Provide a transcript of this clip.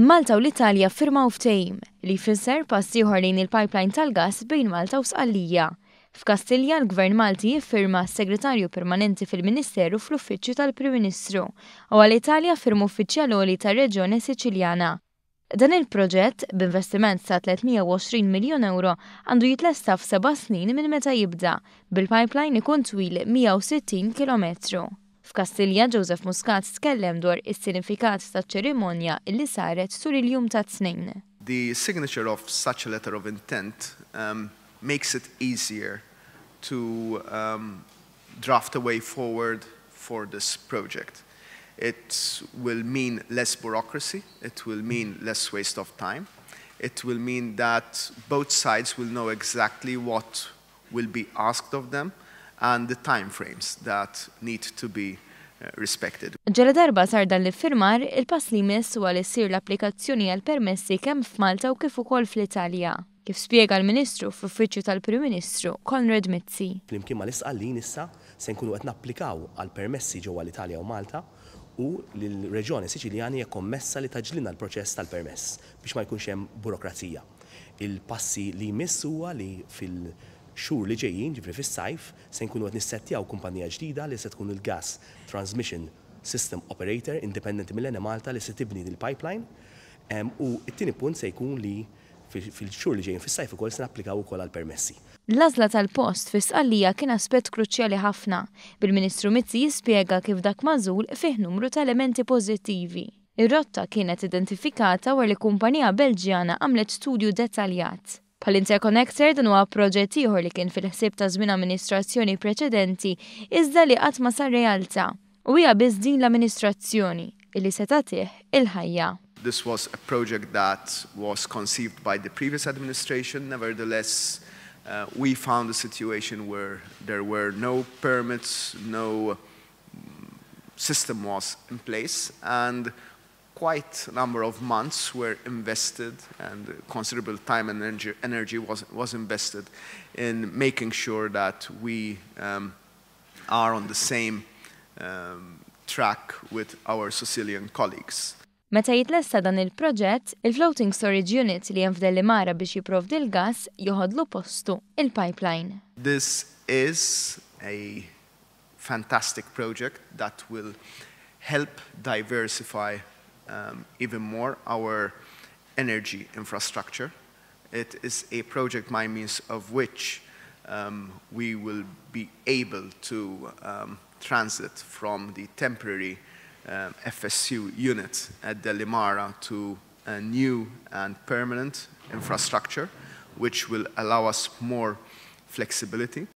Malta u l-Italja ffirmaw ftehim li jfisser pass ieħor lejn il-pipeline tal-gass bejn Malta u Sqallija. F'Kastilja l-Gvern Malti jiffirma s-Segretarju Permanenti fil-Ministeru fl-Uffiċċju tal-Prim Ministru u għall-Italja firma uffiċjal għoli tar-Reġjoni Siċiljana. Dan il-proġett b'investiment ta' 320 miljun euro għandu jitlesta f'7 snin minn meta jibda, bil-pipeline ikun twil 160 kilometru. F'Kastilja Joseph Muscat tkellem dwar is-sinifikat taċ-ċerimonja illi saret tul il-jum ta' tnejn. The signature of such a letter of intent makes it easier to draft a way forward for this project. It will mean less bureaucracy, it will mean less waste of time, it will mean that both sides will know exactly what will be asked of them and the time frames that need to be respected. Ġala darba sar dan l-iffirmar, il-pass li jmiss huwa li ssir l-applikazzjoni għall-permessi kemm f'Malta u kif ukoll fl-Italja. Kif spjega l-Ministru fl-Uffiċċju tal-Prim Ministru, Konrad Mizzi. Flimkien mal-Sqallin issa se nkunu qed napplikaw għall-permessi ġewwa l-Italja u Malta u l-Reġjoni Siċiljani hija kommessa li taġlilna l-proċess tal-permess biex ma jkunx hemm burokrazija. Il-passi li jmiss huwa li fil-xhur li ġejjin, ġifri fis-sajf, se nkunu qed nissettjaw kumpanija ġdida li se tkun il-Gas Transmission System Operator indipendenti mill-Ene Malta li se tibni il-pipeline u t-tieni punt se jkun li fil-xhur li ġejjin fis-sajf ukoll se napplikaw ukoll għall-permessi. L-għażla tal-post fi Sqallija kien aspett kruċjali ħafna. Bil-Ministru Mizzi jispjega kif dak magħżul fih numru ta' elementi pożittivi. Ir-rotta kienet identifikata wara li kumpanija Belġjana għamlet studju dettaljat. Bħall-Interconnector dan huwa proġett ieħor li kien fil-ħsieb ta' żmien amministrazzjoni preċedenti iżda li qatt ma sar realtà. U hija biss din l-amministrazzjoni illi se tagħtih il-ħajja. This was a project that was conceived by the previous administration. Nevertheless, we found a situation where there were no permits, no system was in place, and quite a number of months were invested and considerable time and energy was invested in making sure that we are on the same track with our Sicilian colleagues. Meta jitlesta dan il-proġett, il-Floating Storage Unit li hemm f'Dellimara biex jipprovdi l-gass joħodlu postu il-pipeline. This is a fantastic project that will help diversify even more our energy infrastructure. It is a project by means of which we will be able to transit from the temporary FSU unit at Dellimara to a new and permanent infrastructure, which will allow us more flexibility,